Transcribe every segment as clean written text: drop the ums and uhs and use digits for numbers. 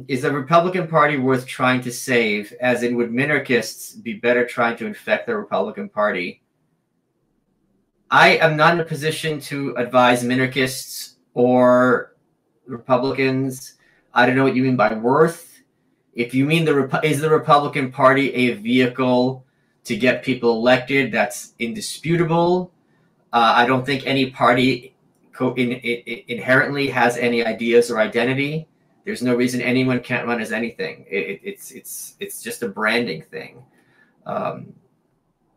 Is the Republican Party worth trying to save? As in, would minarchists be better trying to infect the Republican Party? I am not in a position to advise minarchists or Republicans. I don't know what you mean by worth. If you mean is the Republican Party a vehicle to get people elected, that's indisputable. I don't think any party inherently has any ideas or identity. There's no reason anyone can't run as anything. It's just a branding thing.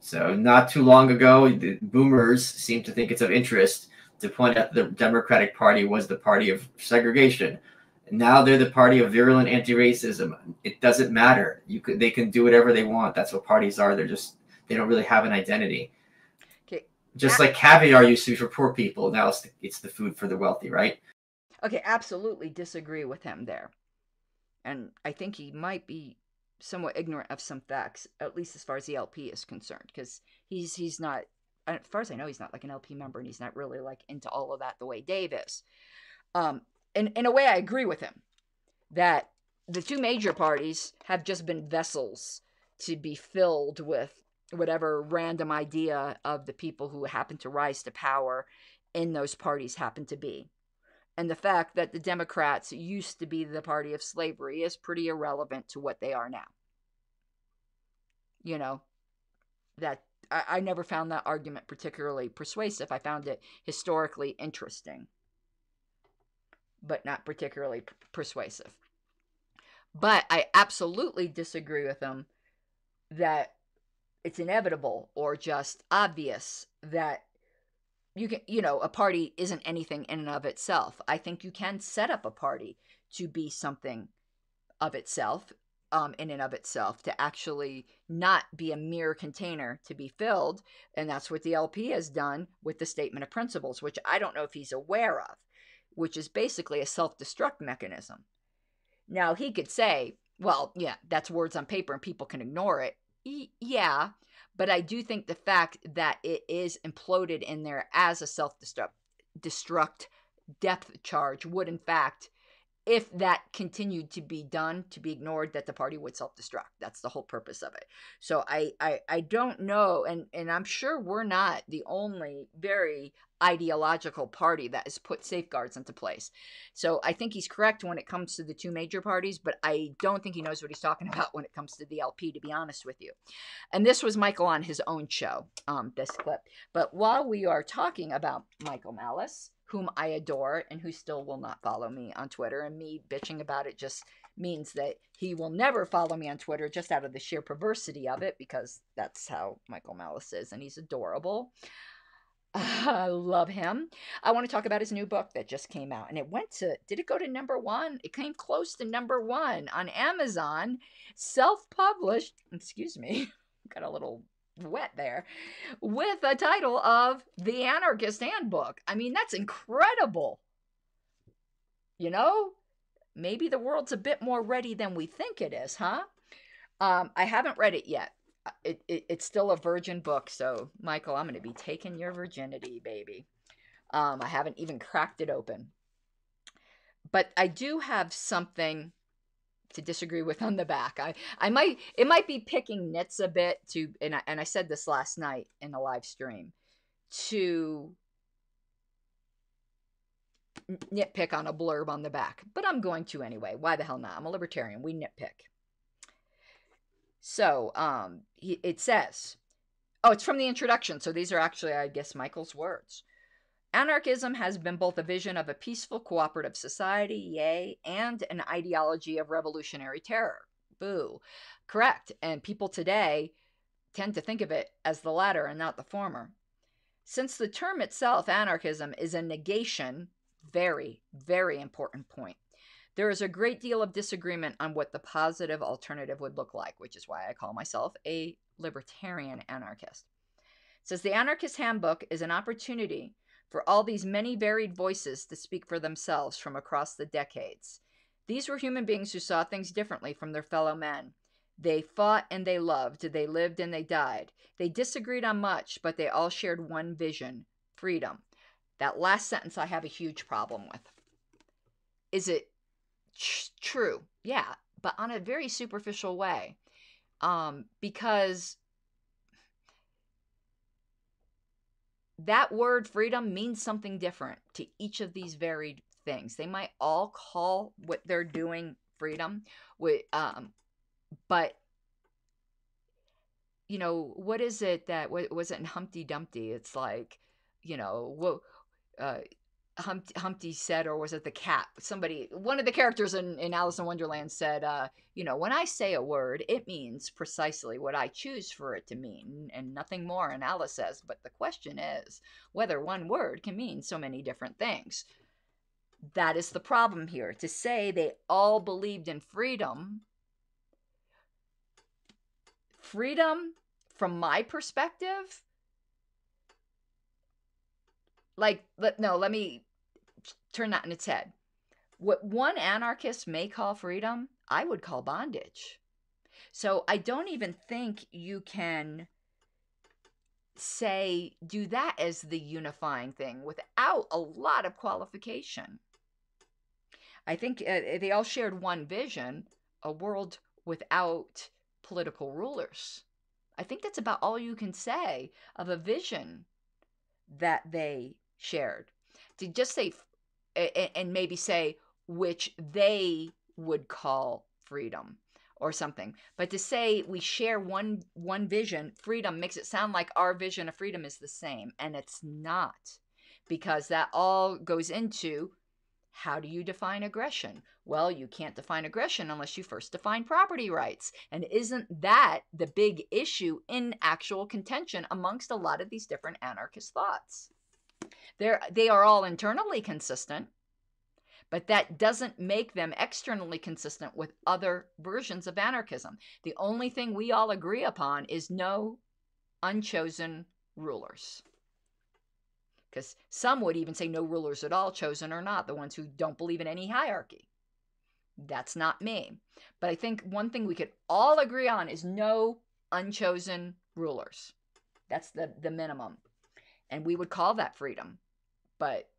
So not too long ago, the boomers seemed to think it's of interest to point out the Democratic Party was the party of segregation. Now they're the party of virulent anti-racism. It doesn't matter. They can do whatever they want. That's what parties are. They don't really have an identity. Okay. Just like caviar used to be for poor people. Now it's the food for the wealthy, right? Okay, absolutely disagree with him there. And I think he might be somewhat ignorant of some facts, at least as far as the LP is concerned, because he's not, as far as I know, he's not like an LP member, and he's not really like into all of that the way Dave is. In a way, I agree with him that the two major parties have just been vessels to be filled with whatever random idea of the people who happen to rise to power in those parties happen to be. And the fact that the Democrats used to be the party of slavery is pretty irrelevant to what they are now. You know, that I never found that argument particularly persuasive. I found it historically interesting, but not particularly persuasive. But I absolutely disagree with him that it's inevitable or just obvious that a party isn't anything in and of itself. I think you can set up a party to be something of itself, in and of itself, to actually not be a mere container to be filled. And that's what the LP has done with the Statement of Principles, which I don't know if he's aware of, which is basically a self-destruct mechanism. Now, he could say, well, yeah, that's words on paper and people can ignore it. Yeah, but I do think the fact that it is imploded in there as a self-destruct depth charge would, in fact, if that continued to be done, to be ignored, that the party would self-destruct. That's the whole purpose of it. So I don't know, and I'm sure we're not the only very ideological party that has put safeguards into place. So I think he's correct when it comes to the two major parties, but I don't think he knows what he's talking about when it comes to the LP, to be honest with you. And this was Micheal on his own show, this clip. But while we are talking about Micheal Malice, whom I adore and who still will not follow me on Twitter, and me bitching about it just means that he will never follow me on Twitter, just out of the sheer perversity of it, because that's how Micheal Malice is, and he's adorable. I love him. I want to talk about his new book that just came out, and did it go to #1? It came close to #1 on Amazon, self-published, excuse me, got a little wet there, with a title of The Anarchist Handbook. I mean, that's incredible. Maybe the world's a bit more ready than we think it is, huh? I haven't read it yet. It's still a virgin book, so Micheal, I'm going to be taking your virginity, baby. I haven't even cracked it open. But I do have something to disagree with on the back. It might be picking nits a bit and I said this last night in a live stream, to nitpick on a blurb on the back, but I'm going to anyway. Why the hell not? I'm a libertarian. We nitpick. So, it says, it's from the introduction. So these are actually, I guess, Michael's words. Anarchism has been both a vision of a peaceful cooperative society, yay, and an ideology of revolutionary terror. Boo. Correct. And people today tend to think of it as the latter and not the former. Since the term itself, anarchism, is a negation, very, very important point, there is a great deal of disagreement on what the positive alternative would look like, which is why I call myself a libertarian anarchist. It says the Anarchist Handbook is an opportunity for all these many varied voices to speak for themselves from across the decades. These were human beings who saw things differently from their fellow men. They fought and they loved. They lived and they died. They disagreed on much, but they all shared one vision: freedom. That last sentence I have a huge problem with. Is it true. Yeah, but on a very superficial way. Because that word freedom means something different to each of these varied things. They might all call what they're doing freedom, but you know, what is it that was it in Humpty Dumpty? It's like, you know, Humpty said, or was it the cat? One of the characters in Alice in Wonderland said, you know, when I say a word, it means precisely what I choose for it to mean, and nothing more. And Alice says, but the question is whether one word can mean so many different things. That is the problem here. To say they all believed in freedom, from my perspective, let me turn that on its head. What one anarchist may call freedom, I would call bondage. So I don't even think you can do that as the unifying thing without a lot of qualification. I think they all shared one vision, a world without political rulers. I think that's about all you can say of a vision that they shared. To just say, and maybe say, which they would call freedom or something. But to say we share one vision, freedom, makes it sound like our vision of freedom is the same. And it's not. Because that all goes into, how do you define aggression? Well, you can't define aggression unless you first define property rights. And isn't that the big issue in actual contention amongst a lot of these different anarchist thoughts? They are all internally consistent, but that doesn't make them externally consistent with other versions of anarchism. The only thing we all agree upon is no unchosen rulers. Because some would even say no rulers at all, chosen or not, the ones who don't believe in any hierarchy. That's not me. But I think one thing we could all agree on is no unchosen rulers. That's the minimum. And we would call that freedom. But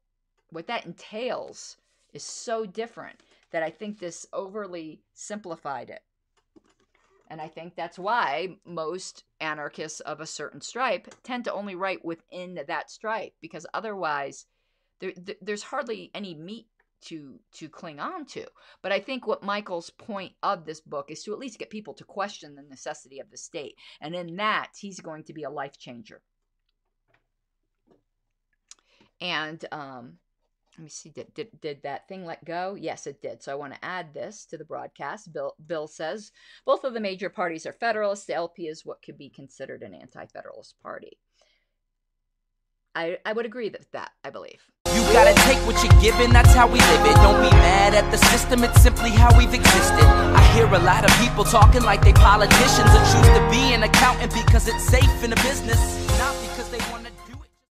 what that entails is so different that I think this overly simplified it. And I think that's why most anarchists of a certain stripe tend to only write within that stripe, because otherwise there's hardly any meat to cling on to. But I think what Micheal's point of this book is to at least get people to question the necessity of the state. And in that, he's going to be a life changer. And let me see, did that thing let go? Yes, it did. So I want to add this to the broadcast. Bill says, both of the major parties are federalists. The LP is what could be considered an anti-federalist party. I would agree with that, I believe. You gotta take what you're given, that's how we live it. Don't be mad at the system, it's simply how we've existed. I hear a lot of people talking like they politicians and choose to be an accountant because it's safe in a business, not because they want to